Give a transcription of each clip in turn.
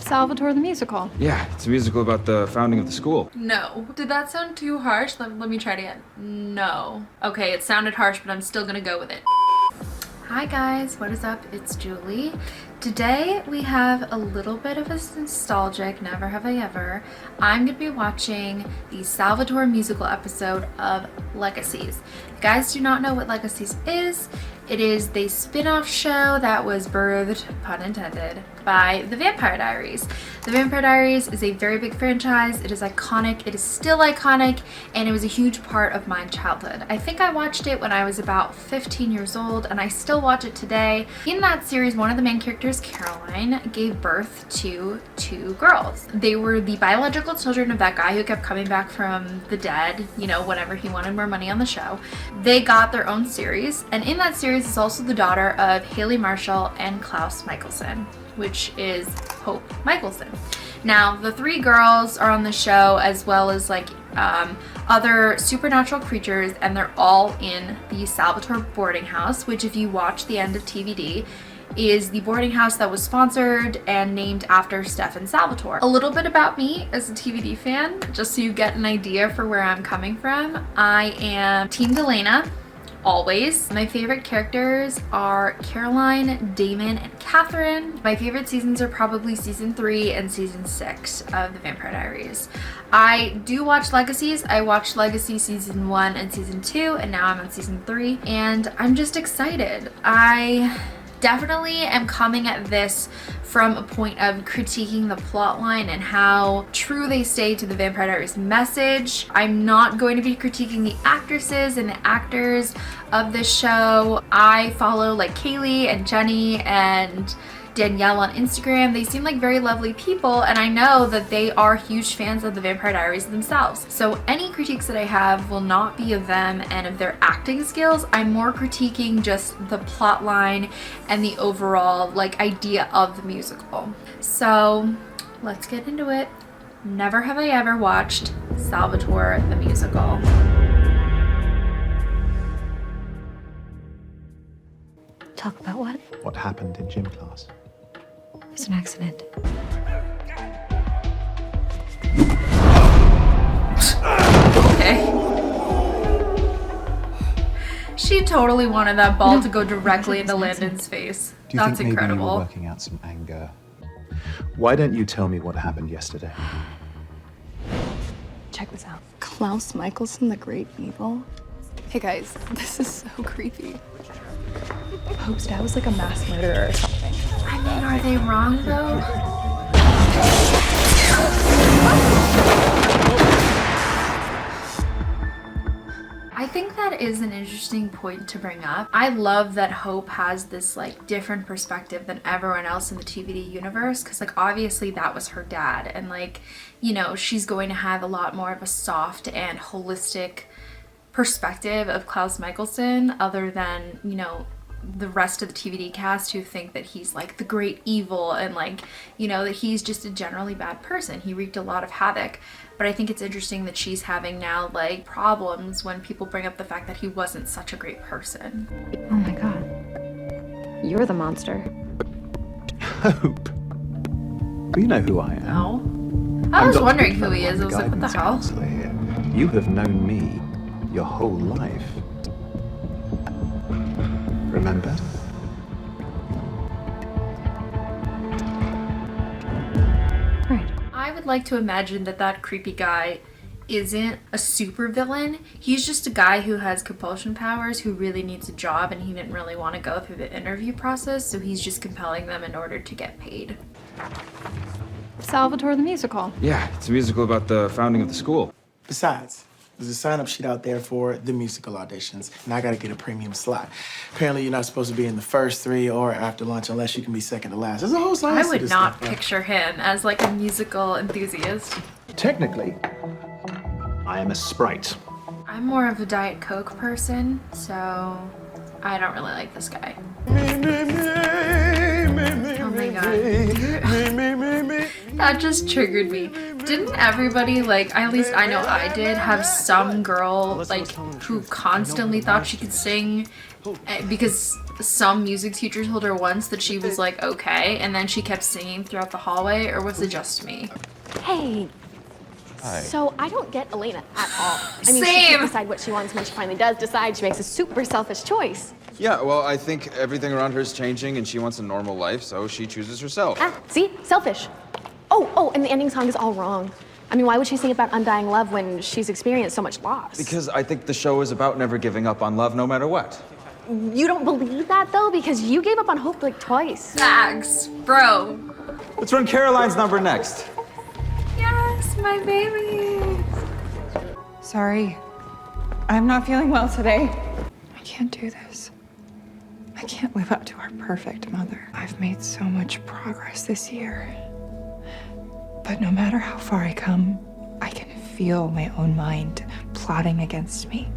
Salvatore the musical. Yeah, it's a musical about the founding of the school. No. Did that sound too harsh? Let me try it again. No. Okay, it sounded harsh, but I'm still gonna go with it. Hi guys, what is up? It's Julie. Today we have a little bit of a nostalgic never have I ever. I'm gonna be watching the Salvatore musical episode of Legacies. If you guys do not know what Legacies is, it is the spin-off show that was birthed, pun intended, by the Vampire Diaries. The Vampire Diaries is a very big franchise. It is iconic. It is still iconic, and it was a huge part of my childhood. I think I watched it when I was about 15 years old, and I still watch it today. In that series, one of the main characters, Caroline, gave birth to two girls. They were the biological children of that guy who kept coming back from the dead, you know, whenever he wanted more money on the show. They got their own series, and in that series is also the daughter of Haley Marshall and Klaus Michelson, which is Hope Michelson. Now, the three girls are on the show, as well as like other supernatural creatures, and they're all in the Salvatore boarding house, which, if you watch the end of TVD, is the boarding house that was sponsored and named after Stefan Salvatore. A little bit about me as a TVD fan, just so you get an idea for where I'm coming from. I am Team Delana. Always. My favorite characters are Caroline, Damon, and Catherine. My favorite seasons are probably season 3 and season 6 of the Vampire Diaries. I do watch Legacies. I watched Legacy season 1 and season 2, and now I'm on season 3, and I'm just excited. I definitely am coming at this from a point of critiquing the plotline and how true they stay to the Vampire Diaries message. I'm not going to be critiquing the actresses and the actors of this show. I follow like Kaylee and Jenny and Danielle on Instagram. They seem like very lovely people, and I know that they are huge fans of the Vampire Diaries themselves. So any critiques that I have will not be of them and of their acting skills. I'm more critiquing just the plot line and the overall like idea of the musical. So let's get into it. Never have I ever watched Salvatore the musical. Talk about what? What happened in gym class? It's an accident. Okay. She totally wanted that ball to go directly into Landon's face. Do you That's think maybe you were incredible. working out some anger? Why don't you tell me what happened yesterday? Check this out. Klaus Michelson, the great evil? Hey guys, this is so creepy. Hope's dad was like a mass murderer or something. I mean, are they wrong though? I think that is an interesting point to bring up. I love that Hope has this like different perspective than everyone else in the TVD universe, because like obviously that was her dad, and like, you know, she's going to have a lot more of a soft and holistic perspective of Klaus Michelson, other than, you know, the rest of the TVD cast who think that he's like the great evil and like, you know, that he's just a generally bad person. He wreaked a lot of havoc. But I think it's interesting that she's having now like problems when people bring up the fact that he wasn't such a great person. Oh my god. You're the monster. Hope. You know who I am. No? I was wondering who he is. I was like, what the hell? Counselor here. You have known me your whole life. Remember? Right. I would like to imagine that that creepy guy isn't a super villain. He's just a guy who has compulsion powers, who really needs a job, and he didn't really want to go through the interview process, so he's just compelling them in order to get paid. Salvatore the musical. Yeah, it's a musical about the founding of the school. Besides, there's a sign-up sheet out there for the musical auditions, and I gotta get a premium slot. Apparently, you're not supposed to be in the first 3 or after lunch unless you can be second to last. There's a whole science I to would this not stuff, picture him as like a musical enthusiast. Technically, I am a sprite. I'm more of a Diet Coke person, so I don't really like this guy. Oh my god. That just triggered me. Didn't everybody, like, at least I know I did, have some girl, like, who constantly thought she could sing because some music teacher told her once that she was like okay, and then she kept singing throughout the hallway, or was it just me? Hey. Hi. So I don't get Elena at all. I mean, she Same. can't decide what she wants, and when she finally does decide, she makes a super selfish choice. Yeah, well, I think everything around her is changing and she wants a normal life, so she chooses herself. Ah, see? Selfish. Oh, and the ending song is all wrong. I mean, why would she sing about undying love when she's experienced so much loss? Because I think the show is about never giving up on love no matter what. You don't believe that, though? Because you gave up on hope like twice. Facts, bro. Let's run Caroline's number next. Yes, my baby. Sorry. I'm not feeling well today. I can't do this. I can't live up to our perfect mother. I've made so much progress this year. But no matter how far I come, I can feel my own mind plotting against me.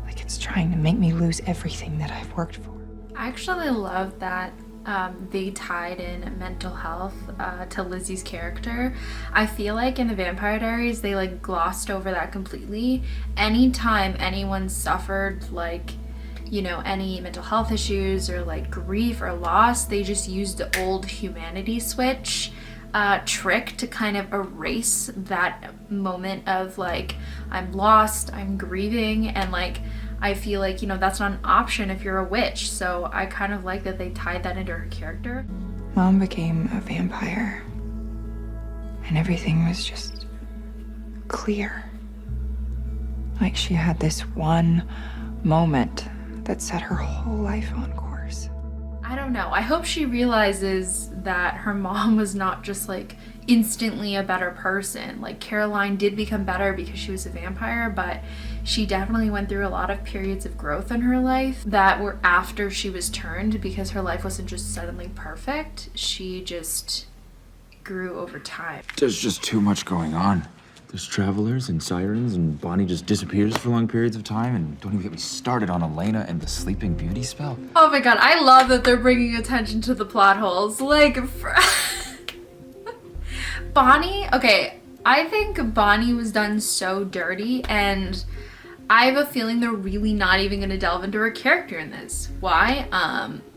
Like it's trying to make me lose everything that I've worked for. I actually love that they tied in mental health to Lizzie's character. I feel like in the Vampire Diaries, they like glossed over that completely. Anytime anyone suffered like, you know, any mental health issues or like grief or loss, they just used the old humanity switch trick to kind of erase that moment of like, I'm lost, I'm grieving, and like, I feel like, you know, that's not an option if you're a witch. So I kind of like that they tied that into her character. Mom became a vampire, and everything was just clear. Like she had this one moment that set her whole life on course. I don't know. I hope she realizes that her mom was not just like instantly a better person. Like Caroline did become better because she was a vampire, but she definitely went through a lot of periods of growth in her life that were after she was turned, because her life wasn't just suddenly perfect. She just grew over time. There's just too much going on. There's travelers and sirens, and Bonnie just disappears for long periods of time, and don't even get me started on Elena and the Sleeping Beauty spell. Oh my god, I love that they're bringing attention to the plot holes. Like, Bonnie, okay, I think Bonnie was done so dirty, and I have a feeling they're really not even going to delve into her character in this. Why?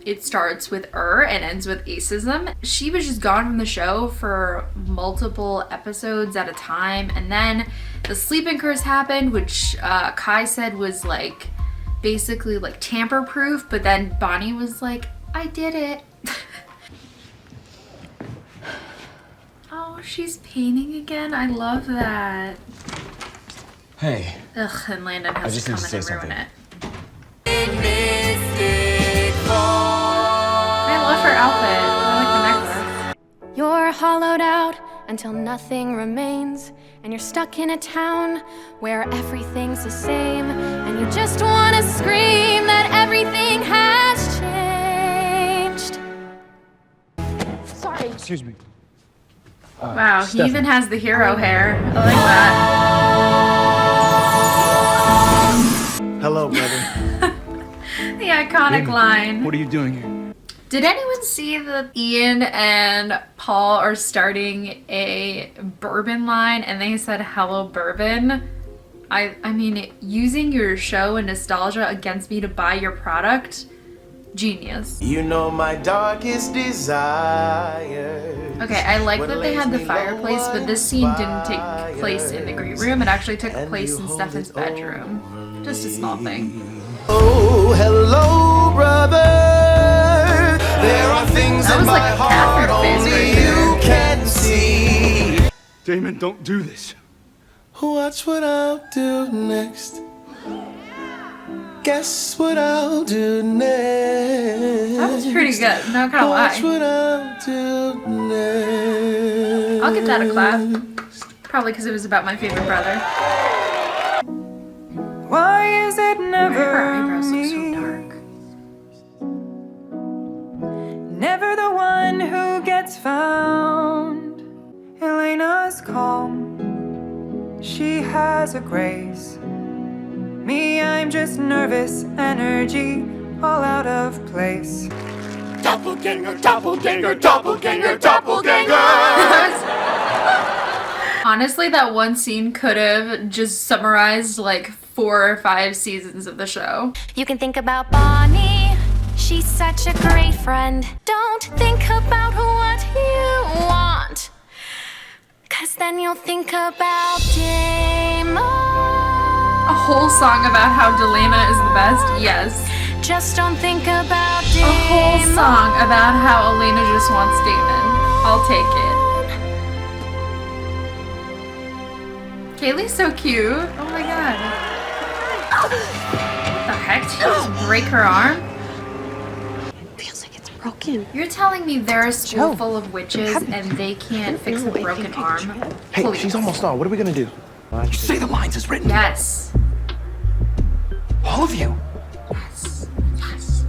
It starts with and ends with acism. She was just gone from the show for multiple episodes at a time, and then the sleeping curse happened, which Kai said was like basically like tamper-proof, but then Bonnie was like, I did it. Oh, she's painting again. I love that. Hey. Ugh, and Landon has to come in and ruin it. I love her outfit. I like the necklace. You're hollowed out until nothing remains, and you're stuck in a town where everything's the same, and you just want to scream that everything has changed. Sorry. Excuse me. Wow, he Stephanie. even has the hero hair. I like that. Hello, brother. The iconic line. What are you doing here? Did anyone see that Ian and Paul are starting a bourbon line and they said hello bourbon? I mean, using your show and nostalgia against me to buy your product, genius. You know my darkest desire. Okay, I like that they had the fireplace, but this scene didn't take place in the great room. It actually took place in Stefan's bedroom. Just a small thing. Oh, hello, brother. There are things That in was my like a heart Catherine face only right there. you can see. Damon, don't do this. Watch what I'll do next. Guess what I'll do next. That was pretty good, not gonna Watch lie. what I'll do next. I'll give that a clap. Probably because it was about my favorite brother. Why is it Her never eyebrows look so me? dark. Never the one who gets found. Elena's calm. She has a grace. Me, I'm just nervous energy, all out of place. Doppelganger, doppelganger, doppelganger, doppelganger! Honestly, that one scene could have just summarized like 4 or 5 seasons of the show. You can think about Bonnie. She's such a great friend. Don't think about what you want, 'cause then you'll think about Damon. A whole song about how Delana is the best? Yes. Just don't think about Damon. A whole song about how Elena just wants Damon. I'll take it. Kaylee's so cute. Oh my god. What the heck? Did she just break her arm? Feels like it's broken. You're telling me they're a school full of witches and they can't fix a broken arm? Hey, Please. she's almost on. What are we gonna do? You say the lines as written. Yes. All of you. Yes.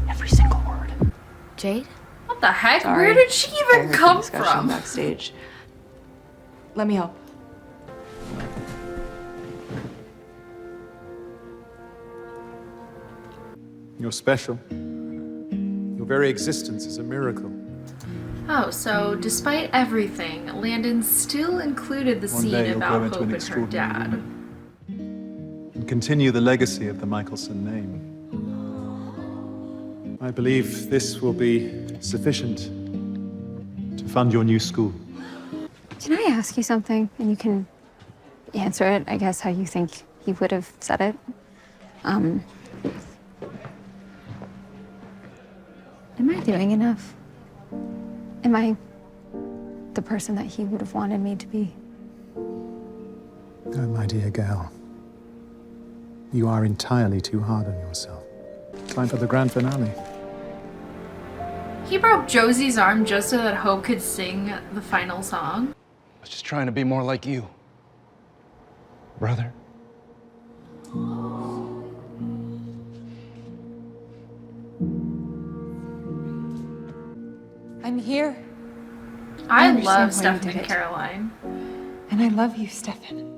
Every single word. Jade? What the heck? Sorry. Where did she I even heard come the discussion from? backstage. Let me help. You're special. Your very existence is a miracle. Oh, so despite everything, Landon still included the One scene day you'll about grow into Hope an and her extraordinary dad. woman and continue the legacy of the Michelson name. I believe this will be sufficient to fund your new school. Can I ask you something? And you can answer it, I guess, how you think he would have said it. Am I doing enough? Am I the person that he would have wanted me to be? Oh, my dear girl. You are entirely too hard on yourself. Time for the grand finale. He broke Josie's arm just so that Hope could sing the final song. I was just trying to be more like you, brother. I'm here. I understand love why you Stefan did and it. Caroline. And I love you, Stefan.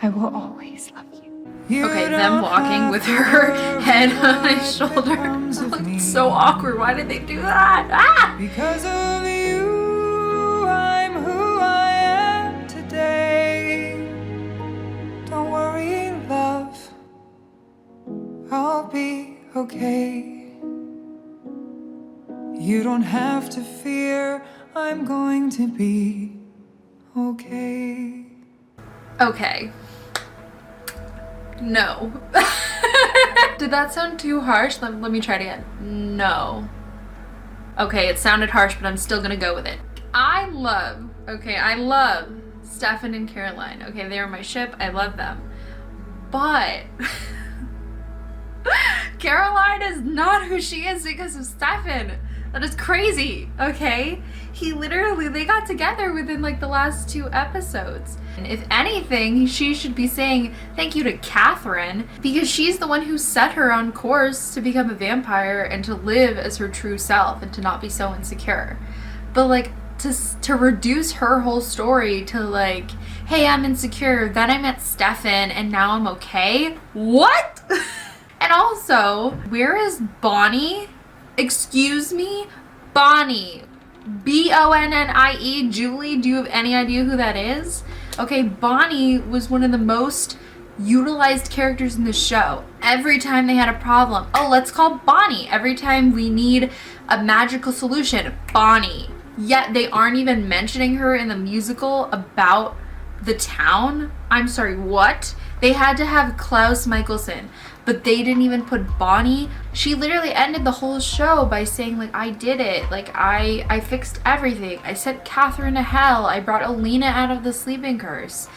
I will always love you. Okay, them walking with her head on his shoulder. Looked so awkward. Why did they do that? Ah! Because of you, I'm who I am today. Don't worry, love. I'll be okay. You don't have to fear, I'm going to be okay. Okay. No. Did that sound too harsh? Let me try it again. No. Okay, it sounded harsh, but I'm still gonna go with it. I love Stefan and Caroline. Okay, they are my ship. I love them. But Caroline is not who she is because of Stefan. That is crazy, okay? They got together within like the last 2 episodes. And if anything, she should be saying thank you to Catherine because she's the one who set her on course to become a vampire and to live as her true self and to not be so insecure. But like to reduce her whole story to like, hey, I'm insecure, then I met Stefan and now I'm okay? What? And also, where is Bonnie? Excuse me? Bonnie. B-O-N-N-I-E. Julie, do you have any idea who that is? Okay, Bonnie was one of the most utilized characters in the show. Every time they had a problem, oh, let's call Bonnie. Every time we need a magical solution, Bonnie. Yet they aren't even mentioning her in the musical about the town. I'm sorry, what? They had to have Klaus Michelson, but they didn't even put Bonnie. She literally ended the whole show by saying like, I did it. Like I fixed everything. I sent Catherine to hell. I brought Alina out of the sleeping curse.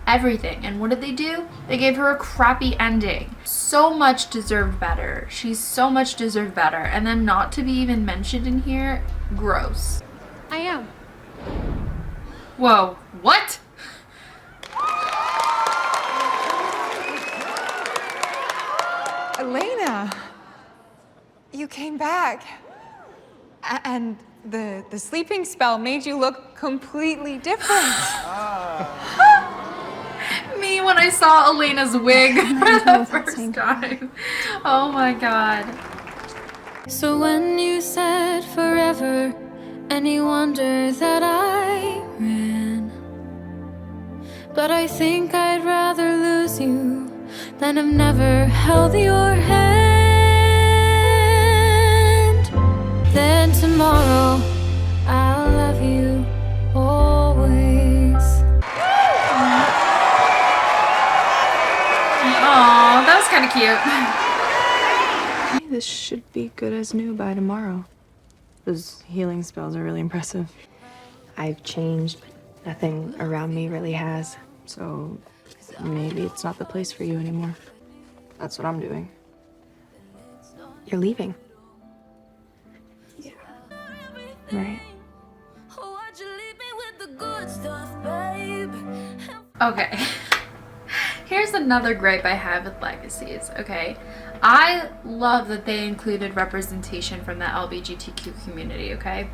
Everything. And what did they do? They gave her a crappy ending. So much deserved better. She's so much deserved better. And then not to be even mentioned in here, gross. I am. Whoa, what? Elena, you came back. And the sleeping spell made you look completely different. Me when I saw Elena's wig for the first time. Oh my god. So when you said forever, any wonder that I ran? But I think I'd rather lose you than have never held your hand. tomorrow. I'll love you always. Aw, that was kind of cute. This should be good as new by tomorrow. Those healing spells are really impressive. I've changed, but nothing around me really has. So maybe it's not the place for you anymore. That's what I'm doing. You're leaving. Yeah. Right. Okay. Here's another gripe I have with Legacies, okay? I love that they included representation from the LGBTQ community, okay?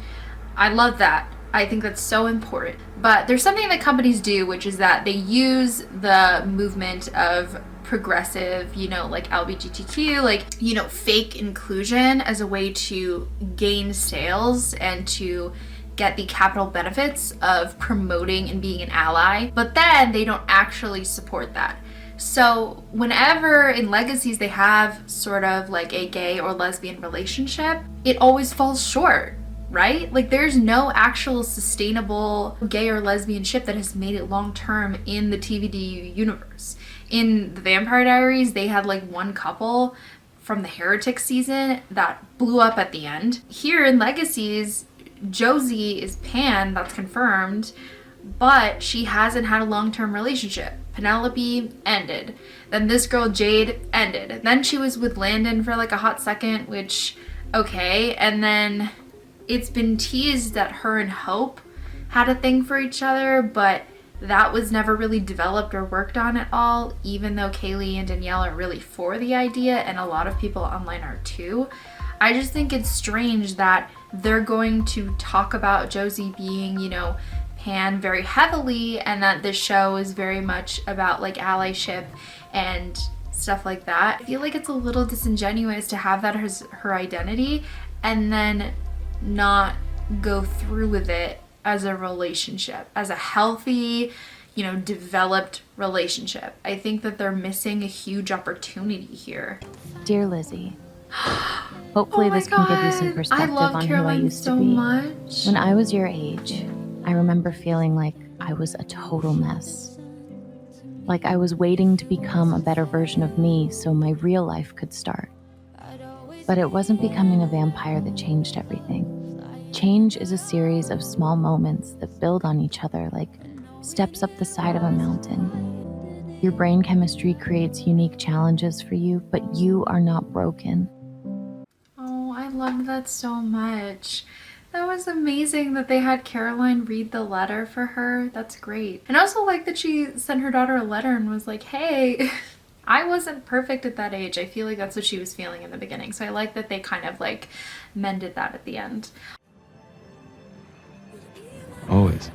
I love that. I think that's so important. But there's something that companies do, which is that they use the movement of progressive, you know, like LGBTQ, like, you know, fake inclusion as a way to gain sales and to get the capital benefits of promoting and being an ally, but then they don't actually support that. So whenever in Legacies they have sort of like a gay or lesbian relationship, it always falls short, right? Like there's no actual sustainable gay or lesbian ship that has made it long term in the TVD universe. In the Vampire Diaries, they had like one couple from the Heretic season that blew up at the end. Here in Legacies, Josie is pan, that's confirmed, but she hasn't had a long-term relationship. Penelope ended. Then this girl Jade ended. Then she was with Landon for like a hot second, which, okay. And then it's been teased that her and Hope had a thing for each other, but that was never really developed or worked on at all, even though Kaylee and Danielle are really for the idea, and a lot of people online are too. I just think it's strange that they're going to talk about Josie being, you know, pan very heavily, and that this show is very much about like allyship and stuff like that. I feel like it's a little disingenuous to have that as her identity and then not go through with it as a relationship, as a healthy, you know, developed relationship. I think that they're missing a huge opportunity here. Dear Lizzie, hopefully this can give you some perspective on who I used to be. Much. When I was your age, I remember feeling like I was a total mess. Like I was waiting to become a better version of me so my real life could start. But it wasn't becoming a vampire that changed everything. Change is a series of small moments that build on each other like steps up the side of a mountain. Your brain chemistry creates unique challenges for you, but you are not broken. Oh, I love that so much. That was amazing that they had Caroline read the letter for her. That's great. And I also like that she sent her daughter a letter and was like, hey, I wasn't perfect at that age. I feel like that's what she was feeling in the beginning. So I like that they kind of like mended that at the end. Always.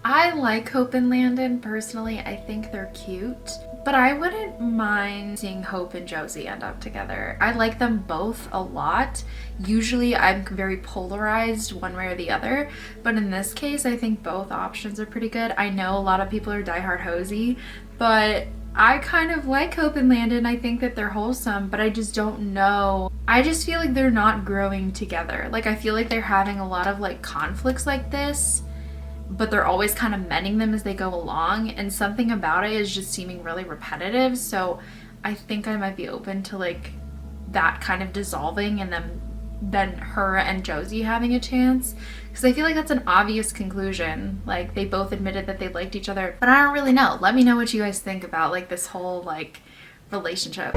I like Hope and Landon personally. I think they're cute, but I wouldn't mind seeing Hope and Josie end up together. I like them both a lot. Usually I'm very polarized one way or the other, but in this case I think both options are pretty good. I know a lot of people are diehard Hosey, but I kind of like Hope and Landon. I think that they're wholesome, but I just don't know. I just feel like they're not growing together. Like I feel like they're having a lot of like conflicts like this, but they're always kind of mending them as they go along, and something about it is just seeming really repetitive. So I think I might be open to like that kind of dissolving and then her and Josie having a chance, because I feel like that's an obvious conclusion. Like they both admitted that they liked each other, but I don't really know. Let me know what you guys think about like this whole like relationship.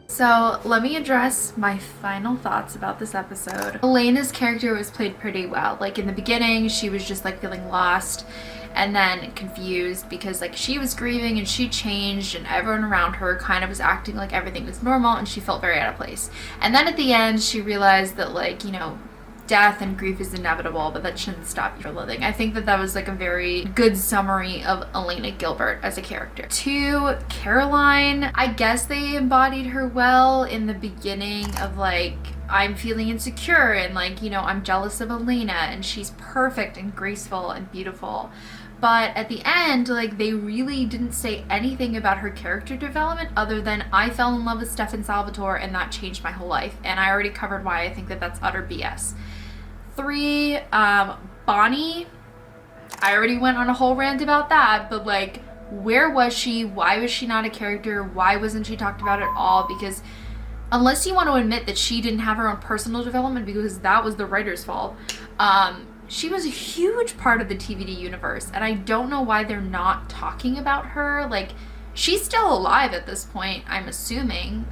So let me address my final thoughts about this episode. Elena's character was played pretty well. Like in the beginning, she was just like feeling lost and then confused because like she was grieving and she changed and everyone around her kind of was acting like everything was normal and she felt very out of place. And then at the end, she realized that like, you know, death and grief is inevitable, but that shouldn't stop you from living. I think that that was like a very good summary of Elena Gilbert as a character. To Caroline, I guess they embodied her well in the beginning of like, I'm feeling insecure and like, you know, I'm jealous of Elena and she's perfect and graceful and beautiful. But at the end, like, they really didn't say anything about her character development other than I fell in love with Stefan Salvatore and that changed my whole life. And I already covered why I think that that's utter BS. 3, Bonnie, I already went on a whole rant about that, but like, where was she? Why was she not a character? Why wasn't she talked about at all? Because unless you want to admit that she didn't have her own personal development because that was the writer's fault, she was a huge part of the TVD universe, and I don't know why they're not talking about her. Like, she's still alive at this point, I'm assuming.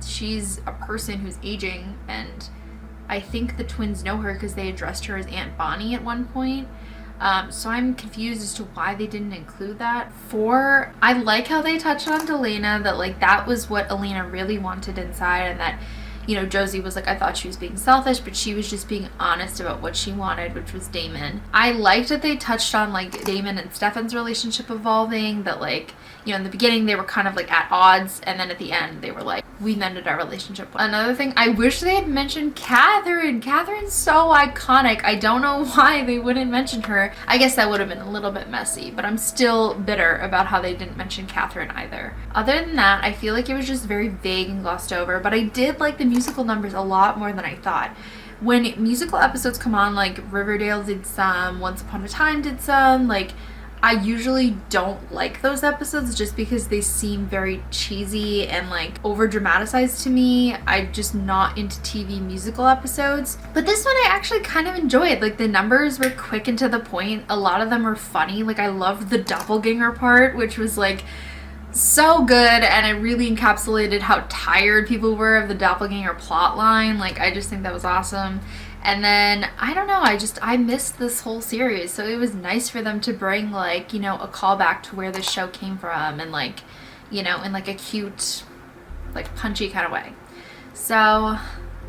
She's a person who's aging, and I think the twins know her because they addressed her as Aunt Bonnie at one point. So I'm confused as to why they didn't include that. 4, I like how they touched on Delena, that like that was what Alina really wanted inside, and that, you know, Josie was like, I thought she was being selfish, but she was just being honest about what she wanted, which was Damon. I liked that they touched on like Damon and Stefan's relationship evolving, that like, you know, in the beginning they were kind of like at odds, and then at the end they were like, we mended our relationship. Another thing, I wish they had mentioned Catherine. Catherine's so iconic. I don't know why they wouldn't mention her. I guess that would have been a little bit messy, but I'm still bitter about how they didn't mention Catherine either. Other than that, I feel like it was just very vague and glossed over, but I did like the musical numbers a lot more than I thought. When musical episodes come on, like Riverdale did some, Once Upon a Time did some, like, I usually don't like those episodes just because they seem very cheesy and like over dramatized to me. I'm just not into TV musical episodes. But this one I actually kind of enjoyed. Like, the numbers were quick and to the point. A lot of them were funny. Like, I loved the doppelganger part, which was like so good, and it really encapsulated how tired people were of the doppelganger plot line. Like, I just think that was awesome. And then, I don't know, I missed this whole series, so it was nice for them to bring, like, you know, a callback to where this show came from, and like, you know, in like a cute, like punchy kind of way. So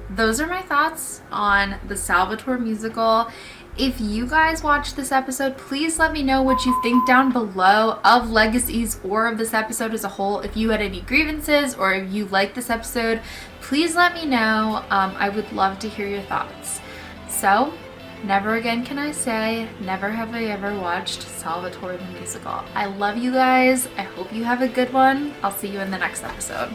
those are my thoughts on the Salvatore musical. If you guys watched this episode, please let me know what you think down below of Legacies or of this episode as a whole. If you had any grievances or if you liked this episode, please let me know. I would love to hear your thoughts. So, never again can I say, never have I ever watched Salvatore the musical. I love you guys. I hope you have a good one. I'll see you in the next episode.